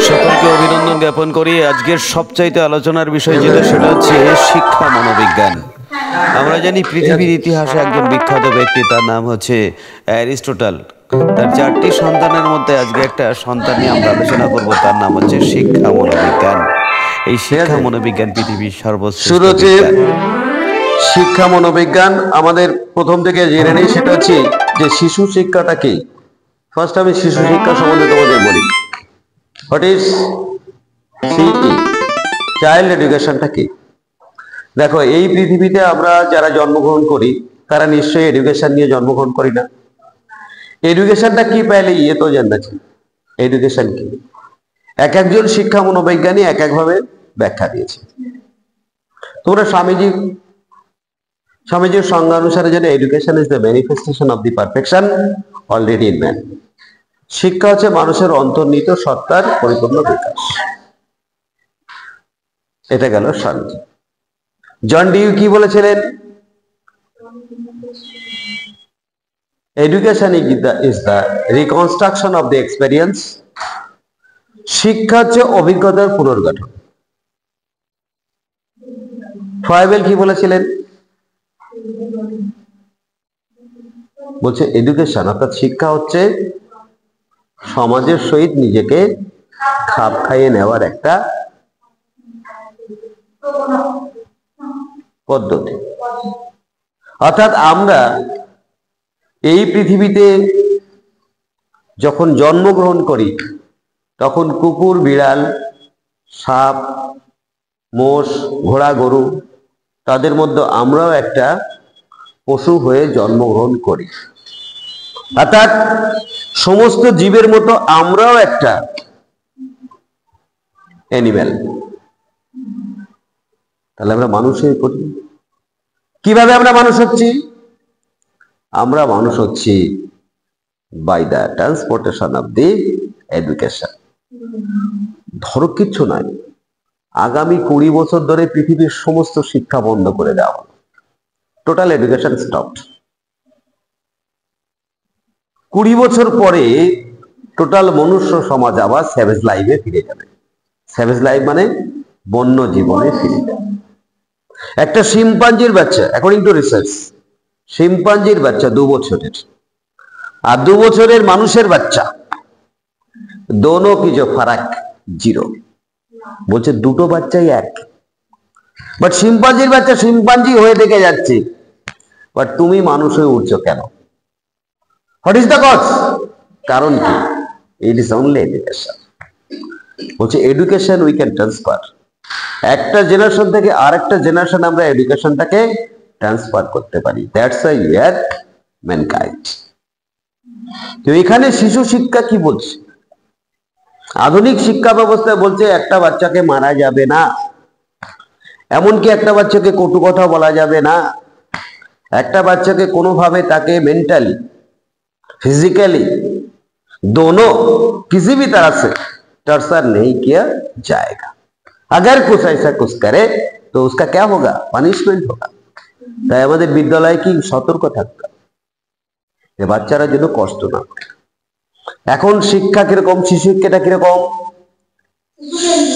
সকলকে অভিনন্দন জ্ঞাপন করি। আজকের সবচাইতে আলোচনার বিষয় যেটা, সেটা হচ্ছে শিক্ষা মনোবিজ্ঞান। আমরা জানি পৃথিবীর ইতিহাসে একজন বিখ্যাত ব্যক্তি, তার নাম হচ্ছে অ্যারিস্টটল। তার 4টি সন্তানের মধ্যে আজকে একটা সন্তান নিয়ে আমরা আলোচনা করব, তার নাম হচ্ছে শিক্ষা মনোবিজ্ঞান। এই শিক্ষা মনোবিজ্ঞান পৃথিবীর সর্বশ্রেষ্ঠ বিজ্ঞান। শিক্ষা মনোবিজ্ঞান আমাদের প্রথম থেকে জেনে নেই, সেটা হচ্ছে যে শিশু শিক্ষাটা কি। ফার্স্ট আমি শিশু শিক্ষা সম্বন্ধে তোমাদের বলি। হোয়াট ইজ সিই, চাইল্ড এডুকেশনটা কি? দেখো, এই পৃথিবীতে আমরা যারা জন্মগ্রহণ করি তারা নিশ্চয়ই এডুকেশন নিয়ে জন্মগ্রহণ করি না। এডুকেশনটা কি পেলে ইয়ে তো জানছি এডুকেশন কি। এক একজন শিক্ষা মনোবিজ্ঞানী এক একভাবে ব্যাখ্যা দিয়েছে। তোমরা স্বামীজির সংজ্ঞা অনুসারে যেন education is the manifestation of the perfection already in man. শিক্ষা হচ্ছে মানুষের অন্তর্নিহিত সত্তার পরিপূর্ণ বিকাশ। এটা গেল স্বামীজি। জন ডিউ কি বলেছিলেন? Education is the reconstruction of the experience. শিক্ষা হচ্ছে অভিজ্ঞতার পুনর্গঠন। ফ্রয়েবেল কি বলেছিলেন? বলছে এডুকেশন অর্থাৎ শিক্ষা হচ্ছে সমাজের সহিত নিজেকে খাপ খাইয়ে নেওয়ার একটা পদ্ধতি। অর্থাৎ আমরা এই পৃথিবীতে যখন জন্মগ্রহণ করি তখন কুকুর, বিড়াল, সাপ, মোষ, ঘোড়া, গরু, তাদের মধ্যে আমরাও একটা পশু হয়ে জন্মগ্রহণ করি। অর্থাৎ সমস্ত জীবের মতো আমরাও একটা অ্যানিম্যাল। তাহলে আমরা মানুষ হয়ে পড়ি। কিভাবে আমরা মানুষ হচ্ছি? আমরা মানুষ হচ্ছি by the transportation of the education. ধরো কিচ্ছু নাই, আগামী 20 বছর ধরে পৃথিবীর সমস্ত শিক্ষা বন্ধ করে দেওয়া হলো, টোটাল এডুকেশন স্টপড। 20 বছর পরে টোটাল মনুষ্য সমাজ আবার স্যাভেজ লাইফে ফিরে যাবে। স্যাভেজ লাইফ মানে বন্য জীবনে ফিরে যাবে। একটা শিম্পাঞ্জির বাচ্চা, অ্যাকর্ডিং টু রিসার্চ, শিম্পাঞ্জির বাচ্চা 2 বছরের আর 2 বছরের মানুষের বাচ্চা, দোনো কি যে ফারাক 0। বলছে দুটো বাচ্চাই এক, বাট শিম্পাঞ্জির বাচ্চা শিম্পাঞ্জি হয়ে থেকে যাচ্ছে, বাট তুমি মানুষ হয়ে উঠছো কেন? What is the cause? কারণ কি? It is only education. বলছে এডুকেশন উই ক্যান ট্রান্সফার। একটা জেনারেশন থেকে আরেকটা জেনারেশন আমরা এডুকেশনটাকে ট্রান্সফার করতে পারি। That's why we are mankind. তো এখানে শিশু শিক্ষা কি বলছে? আধুনিক শিক্ষা ব্যবস্থায় বলছে একটা বাচ্চাকে মারা যাবে না, এমনকি একটা বাচ্চাকে কটু কথা বলা যাবে না, একটা বাচ্চাকে কোনোভাবে তাকে मेंटली फिजिकली दोनों किसी भी तरह से टॉर्चर नहीं किया जाएगा। अगर कुछ ऐसा कुछ करे तो उसका क्या होगा? पनिशमेंट होगा। তাই আমাদের বিদ্যালয়ে কি সতর্ক থাকতে হবে যে বাচ্চারা যেন কষ্ট না পায়। এখন শিক্ষা কিরকম? শিশু শিক্ষাটা কিরকম?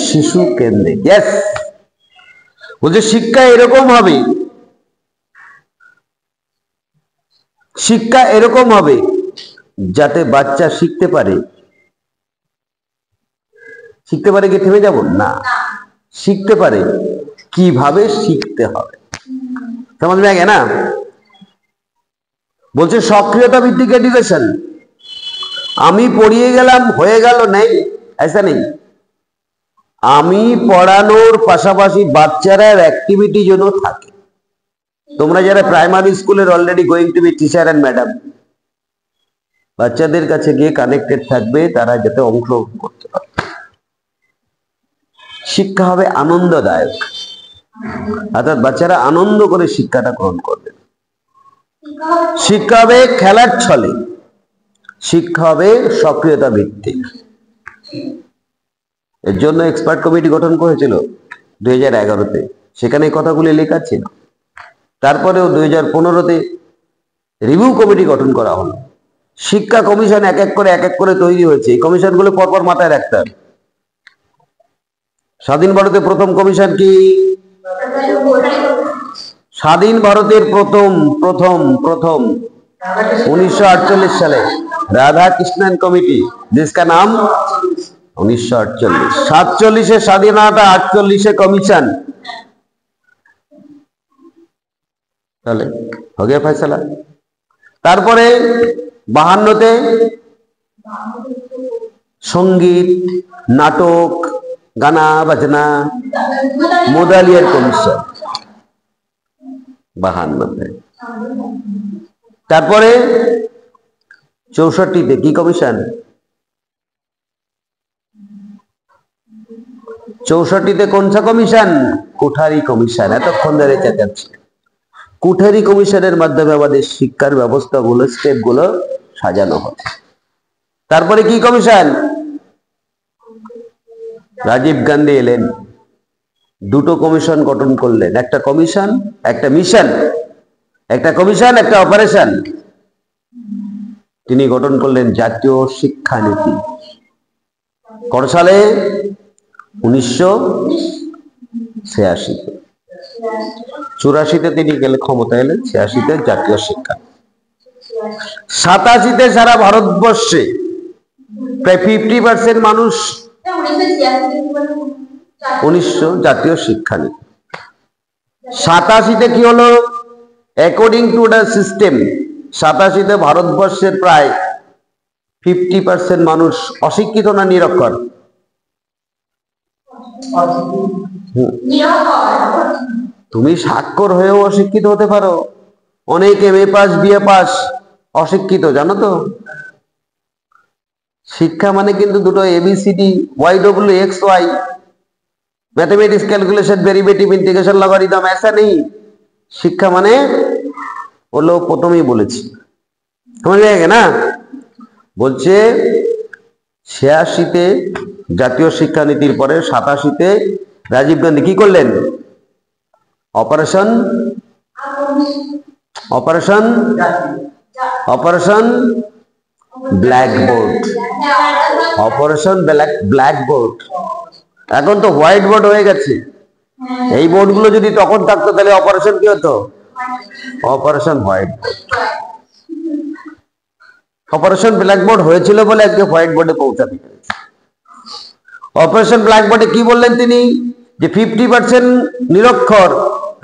শিশু কেন্দ্রিক। ইয়েস, বলছে শিক্ষা এরকম হবে, শিক্ষা এরকম হবে যাতে বাচ্চা শিখতে পারে। শিখতে পারে কি থেমে যাব না, শিখতে পারে কিভাবে শিখতে হবে। समझ में आ गया ना? বলছে সক্রিয়তা ভিত্তিক এডুকেশন। আমি পড়িয়ে গেলাম হয়ে গেল, নেই, ऐसा नहीं। আমি পড়ানোর পাশাপাশি বাচ্চাদের অ্যাক্টিভিটি যেন থাকে। তোমরা যারা প্রাইমারি স্কুলের already going to be teacher and madam, বাচ্চাদের কাছে গিয়ে কানেক্টেড থাকবে, তারা যাতে অংশগ্রহণ করতে পারে। শিক্ষা হবে আনন্দদায়ক, অর্থাৎ বাচ্চারা আনন্দ করে শিক্ষাটা গ্রহণ করবে। শিক্ষা হবে খেলার ছলে, শিক্ষা হবে সক্রিয়তা ভিত্তিক। এর জন্য এক্সপার্ট কমিটি গঠন করেছিল 2011-তে, সেখানে কথাগুলি লেখা ছিল। তারপরেও 2015-তে রিভিউ কমিটি গঠন করা হলো, শিক্ষা কমিশন এক এক করে তৈরি হয়েছে। এই কমিশনগুলো পরপর মাথায় রাখতে হবে। স্বাধীন ভারতের প্রথম কমিশন কি? স্বাধীন ভারতের প্রথম প্রথম প্রথম 1948 সালে राधा कृष्णन कमिटी, जिसका नाम 1948। 47 স্বাধীনতা, 48 कमीशन। তাহলে हो गया फैसला। তারপরে 52তে संगीत, नाटक, गाना बजना, मुदालियर कमीशन 52তে। তারপরে 64তে কি কমিশন? 64তে কোন সা কমিশন? কোঠারি কমিশন। এতক্ষণ ধরে চেঁচাচ্ছি। কোঠারি কমিশনের মাধ্যমে আমাদের শিক্ষার ব্যবস্থাগুলো, স্টেপগুলো সাজানো হচ্ছে। তারপরে কি কমিশন? রাজীব গান্ধী এলেন, দুটো কমিশন গঠন করলেন। একটা কমিশন, একটা মিশন। একটা কমিশন, একটা অপারেশন। তিনি গঠন করলেন জাতীয় শিক্ষানীতি। কত সালে? 1986। 84তে তিনি গেলে ক্ষমতা এলেন, 86তে জাতীয় শিক্ষা। 87তে সারা ভারতবর্ষে প্রায় 50% মানুষ 1900 জাতীয় শিক্ষানীতি। 87তে কি হলো? অ্যাকর্ডিং টু দ্য সিস্টেম 87তে ভারতবর্ষের প্রায় 50% মানুষ অশিক্ষিত না নিরক্ষর? তুমি স্বাক্ষর হয়েও অশিক্ষিত হতে পারো। অনেক MA পাস, BA পাস অশিক্ষিত, জানো তো? শিক্ষা মানে কিন্তু দুটো ABCD, YWXY, mathematics, calculation, derivative, integration, logarithm, ऐसा नहीं। शिक्षा माने वो लोग प्रथम ही বলেছি, समझ गए ना? বলছে 86তে জাতীয় শিক্ষানীতির পরে 87তে রাজীব গান্ধী কি করলেন? Operation operation operation blackboard. Operation blackboard. এখন তো হোয়াইট বোর্ড হয়ে গেছে। এই বোর্ডগুলো যদি তখন থাকতো তাহলে অপারেশন কি হতো? Operation white board. Operation blackboard হয়েছিল বলে আজকে হোয়াইট বোর্ডে পৌঁছাতে পেরেছে। অপারেশন ব্ল্যাকবোর্ডে কি বললেন তিনি? যে 50% নিরক্ষর,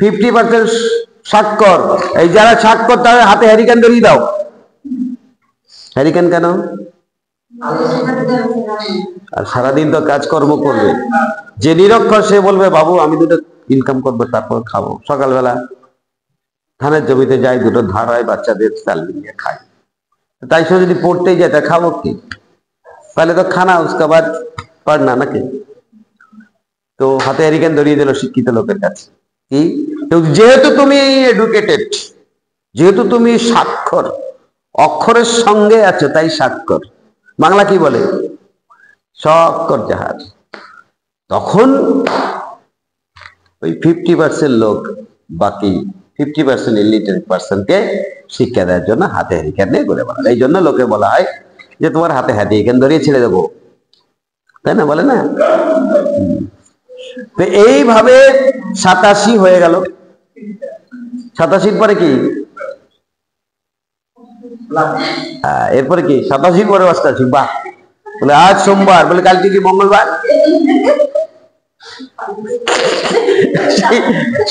50% স্বাক্ষর। এই যারা স্বাক্ষর তাদের হাতে হ্যারিকেন ধরিয়ে দাও। হ্যারিকেন কেন? আর সারাদিন তো কাজকর্ম করবে। যে নিরক্ষর সে বলবে বাবু আমি দুটো ইনকাম করবো, তারপর খাবো। সকালবেলা ধানের জমিতে যাই, দুটো ধার হয়, বাচ্চাদের চাল নিয়ে খাই। তাই সে যদি পড়তেই যায় তা খাবো কি? তাহলে তো খানা উসকা বাদ পড়না নাকি? তো হাতে হ্যারিকেন ধরিয়ে দিল শিক্ষিত লোকের কাছে। কি? যেহেতু তুমি এডুকেটেড, যেহেতু তুমি স্বাক্ষর, অক্ষরের সঙ্গে আছো, তাই স্বাক্ষর। বাংলা কি বলে? স্বাক্ষর যাহার। তখন ওই 50% লোক বাকি 50% ইলিটারেট পার্সনকে শিক্ষা দেওয়ার জন্য হাতে হ্যারিকেন নিয়ে ঘুরে বেড়ায়। এই জন্য লোকে বলা হয় যে তোমার হাতে হ্যারিকেন ধরিয়ে ছেড়ে দেবো, তাই না? বলে না? তো এইভাবে 87 হয়ে গেল। 87 পরে কি? এরপরে কি? 87 পরে 88। বাহ! বলে আজ সোমবার, বলে কালকে কি মঙ্গলবার?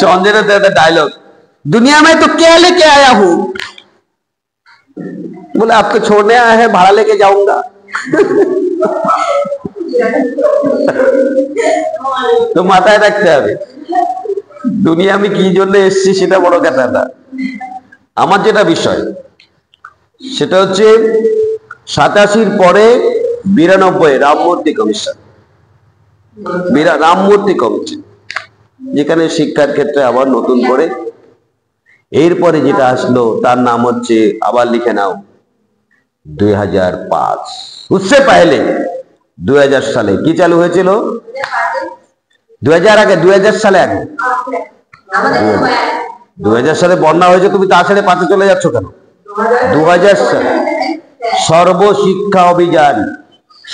संजय दत्त डायलॉग, दुनिया में तो क्या लेके आया हूं? बोले आपको छोड़ने आया है, भाड़ा लेके जाऊंगा। তো মাথায় রাখতে হবে দুনিয়া আমি কি জন্য এসেছি সেটা বড় কথা না। আমার যেটা বিষয় সেটা হচ্ছে 87 পরে 92 রামমূর্তি কমিশন। রামমূর্তি কমিশন যেখানে শিক্ষার ক্ষেত্রে আবার নতুন করে এরপরে যেটা আসলো তার নাম হচ্ছে, আবার লিখে নাও, 2005। उससे पहले 2000 সালে কি চালু হয়েছিল? 2000 আগে, 2000 সালে আগে 2000 সালে বন্যা হয়েছে। তুমি তাড়াতাড়ি 5 চলে যাচ্ছ কেন? 2000 সালে সর্বশিক্ষা অভিযান,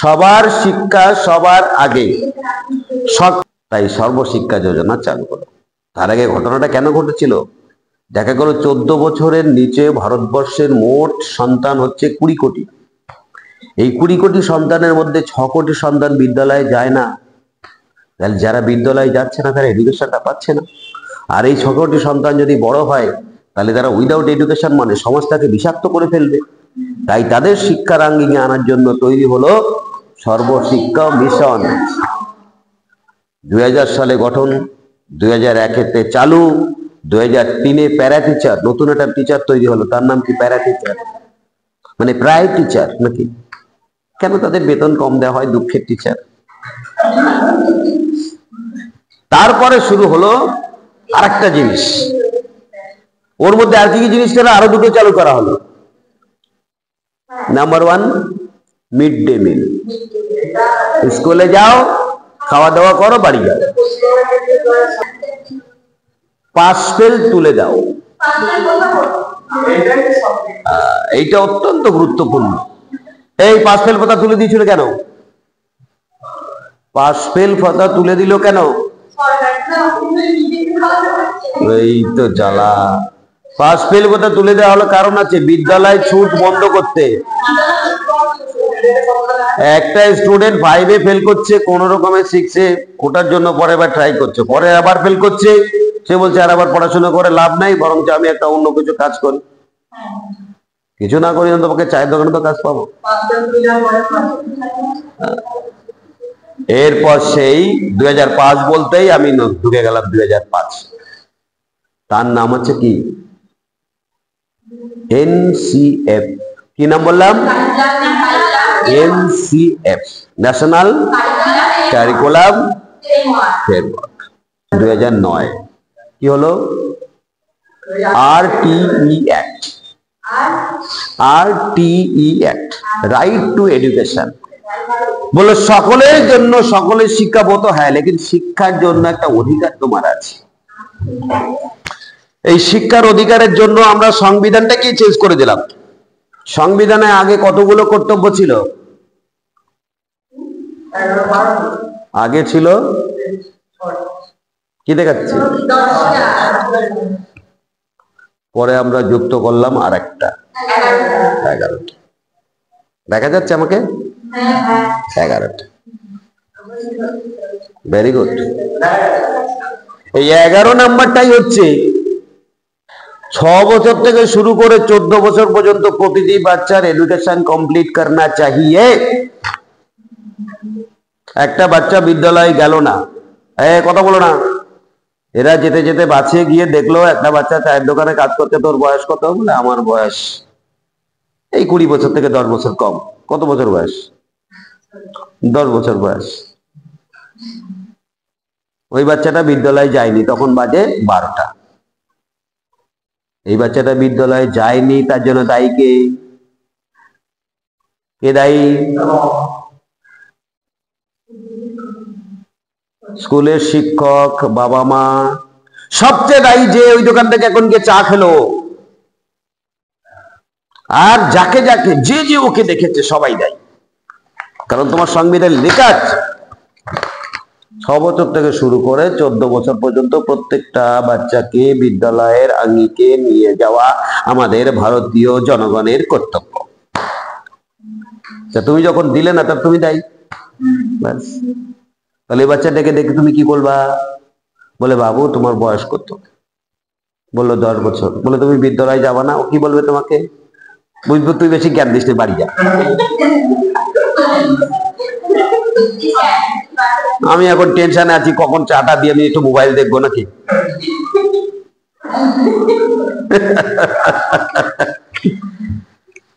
সবার শিক্ষা সবার আগে, তাই সর্বশিক্ষা যোজনা চালু হলো। তার আগে ঘটনাটা কেন ঘটেছিল? দেখা গেল 14 বছরের নিচে ভারতবর্ষের মোট সন্তান হচ্ছে 20 কোটি। এই 20 কোটি সন্তানের মধ্যে 6 কোটি সন্তান বিদ্যালয়ে যায় না। তাহলে যারা বিদ্যালয়ে যাচ্ছে না তারা এডুকেশনটা পাচ্ছে না। আর এই 6 কোটি সন্তান যদি বড় হয় তাহলে তারা উইদাউট এডুকেশন মানে সমাজটাকে বিষাক্ত করে ফেলবে। তাই তাদের শিক্ষার আঙ্গিকে আনার জন্য তৈরি হলো সর্বশিক্ষা মিশন। 2000 সালে গঠন, 2001-তে চালু, 2003-এ প্যারা টিচার, নতুন একটা টিচার তৈরি হলো, তার নাম কি? প্যারা টিচার, মানে প্রায় টিচার নাকি? কেন তাদের বেতন কম দেওয়া হয়? দুঃখের টিচার। তারপরে শুরু হলো আরেকটা জিনিস, ওর মধ্যে আর কি কি জিনিস ছিল? আরো দুটো চালু করা হলো। Number 1, mid day meal. স্কুলে যাও, খাওয়া দাওয়া করো, বাড়ি যাও। পাস ফেল তুলে দাও, এইটা অত্যন্ত গুরুত্বপূর্ণ। এই পাস ফেল কথা তুলে দিয়েছিল কেন? পাস ফেল কথা তুলে দিল কেন? এই তো জ্বালা। পাস ফেল কথা তুলে দেওয়া হলো কারণ আছে, বিদ্যালয় ছুট বন্ধ করতে। একটা স্টুডেন্ট 5-এ ফেল করছে, কোন রকমে 6-এ ওটার জন্য পরে আবার ট্রাই করছে, পরে আবার ফেল করছে, সে বলছে আর আবার পড়াশোনা করে লাভ নাই, বরং আমি একটা অন্য কিছু কাজ করি। কিছু না করি তোমাকে চায়ের দোকানে তো কাজ পাবো। এরপর সেই 2005 বলতেই আমি ঢুকে গেলাম 2005। তার নাম হচ্ছে কি? NCF। কি নাম বললাম? NCF, national curriculum framework. 2009 কি হলো? RTE act. RTE act, right two education. বললো সকলের জন্য, সকলের শিক্ষা বোধ, হ্যাঁ, লেকিন শিক্ষার জন্য একটা অধিকার তোমার আছে। এই শিক্ষার অধিকারের জন্য আমরা সংবিধানটাকে চেঞ্জ করে দিলাম। সংবিধানে আগে কতগুলো কর্তব্য ছিল? আগে ছিল কি দেখাচ্ছি, পরে আমরা যুক্ত করলাম আর একটা 11টা। দেখা যাচ্ছে আমাকে? 11টা। Very good. এই 11 নাম্বারটাই হচ্ছে 6 বছর থেকে শুরু করে 14 বছর পর্যন্ত প্রতিটি বাচ্চার এডুকেশন কমপ্লিট করনা চাহিয়ে। একটা বাচ্চা বিদ্যালয়ে গেল না, কথা বলো না, এরা যেতে যেতে বাঁচিয়ে গিয়ে দেখলো একটা বাচ্চা চায়ের দোকানে কাজ করতে, তোর বয়স কত? বলে আমার বয়স এই 20 বছর থেকে 10 বছর কম। কত বছর বয়স? 10 বছর বয়স। ওই বাচ্চাটা বিদ্যালয়ে যায়নি, তখন বাজে 12টা। এই বাচ্চাটা বিদ্যালয়ে যায়নি, তার জন্য দায়ী কে? কে দায়ী? স্কুলের শিক্ষক, বাবা মা, সবচেয়ে দায়ী যে ওই দোকান থেকে এখন গিয়ে চা খেলো। আর যাকে যাকে যে যে ওকে দেখেছে সবাই দায়ী। কারণ তোমার সংবিধান লেখা আছে 6 বছর থেকে শুরু করে 14 বছর পর্যন্ত প্রত্যেকটা বাচ্চাকে বিদ্যালয়ের আঙ্গিকে নিয়ে যাওয়া আমাদের ভারতীয় জনগণের কর্তব্য। তুমি যখন দিলে না, তার তুমি দায়ী। ব্যাস। তাহলে এই বাচ্চাটাকে দেখে তুমি কি বলবা? বলে বাবু তোমার বয়স কত? বললো 10 বছর। বলে তুমি বিদ্যালয়ে যাবা না? ও কি বলবে তোমাকে? বুঝবো তুই বেশি জ্ঞান দিস না, বাড়ি যা। আমি এখন টেনশনে আছি, কখন চাটা দিয়ে আমি একটু মোবাইল দেখবো নাকি।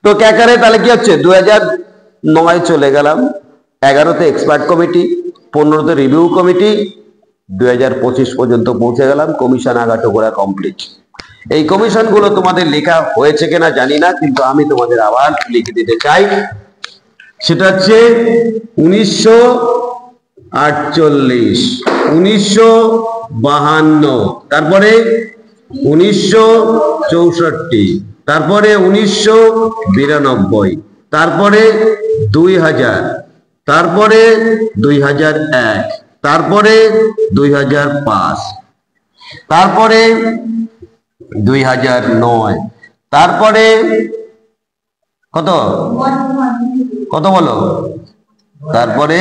তো কে করে? তাহলে কি হচ্ছে, 2009 চলে গেলাম, 11তে এক্সপার্ট কমিটি, 15তে রিভিউ কমিটি, 2025 পর্যন্ত পৌঁছে গেলাম। কমিশন আগাটোগোড়া কমপ্লিট। এই কমিশন গুলো তোমাদের লেখা হয়েছে কিনা জানি না, কিন্তু আমি তোমাদের আবার লিখে দিতে চাই। সেটা হচ্ছে 1948, 1952, তারপরে 1964, তারপরে 1992, তারপরে 2000, তারপরে 2001, তারপরে 2005, তারপরে 2009, তারপরে কত কত বলো, তারপরে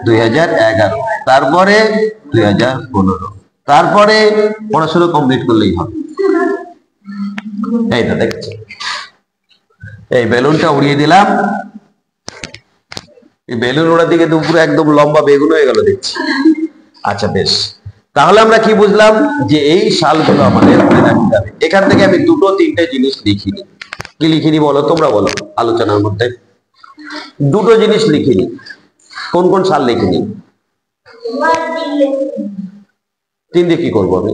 2011, তারপরে 2015, তারপরে পড়াশোনা কমপ্লিট করলেই হবে। এই তো দেখছি, এই বেলুনটা উড়িয়ে দিলাম, এই বেলুন ওড়া দিকে দুপুরে একদম লম্বা বেগুন হয়ে গেল দেখছি। আচ্ছা বেশ, তাহলে আমরা কি বুঝলাম যে এই সালগুলো আমাদের মনে রাখতে হবে। এখান থেকে আমি দুটো তিনটে জিনিস লিখিনি। কি লিখিনি বলো, তোমরা বলো আলোচনার মধ্যে। দুটো জিনিস লিখিনি। কোন কোন সাল লিখিনি? 3 দিয়ে কি করবো আমি?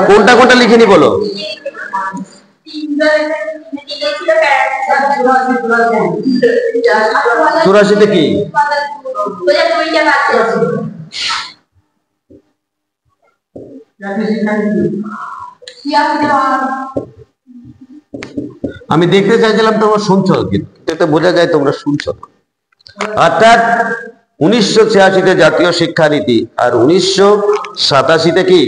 কোনটা কোনটা লিখিনি বলো? 84 কি? আমি দেখতে চাইছিলাম তোমরা শুনছো, কিন্তু বোঝা যায় তোমরা শুনছো। অর্থাৎ 1986-তে জাতীয় শিক্ষানীতি আর 1987-তে কি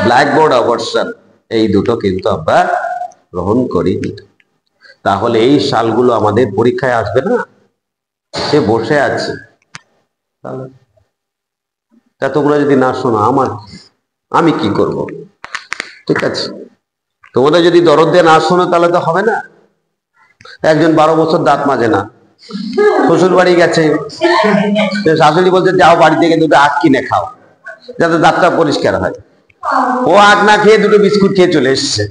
ব্ল্যাকবোর্ড আবারশন, এই দুটো কিন্তু আমরা গ্রহণ করিনি। তাহলে এই সালগুলো আমাদের পরীক্ষায় আসবে না, সে বসে আছে। তা তোমরা যদি না শোনো আমি কি করব? ঠিক আছে, তোমরা যদি দরদ দিয়ে না শোনো তাহলে তো হবে না। একজন 12 বছর দাঁত মাজে না, শ্বশুর বাড়ি গেছে, শাশুড়ি বলছে যাও বাড়ি থেকে দুটো আখ কিনে খাও যাতে দাঁতটা পরিষ্কার হয়। ও আখ না খেয়ে দুটো বিস্কুট খেয়ে চলে এসছে।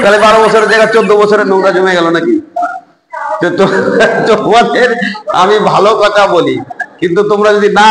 তাহলে 12 বছরের জায়গায় 14 বছরের নোংরা জমে গেল নাকি? তোমাদের আমি ভালো কথা বলি, কিন্তু তোমরা যদি না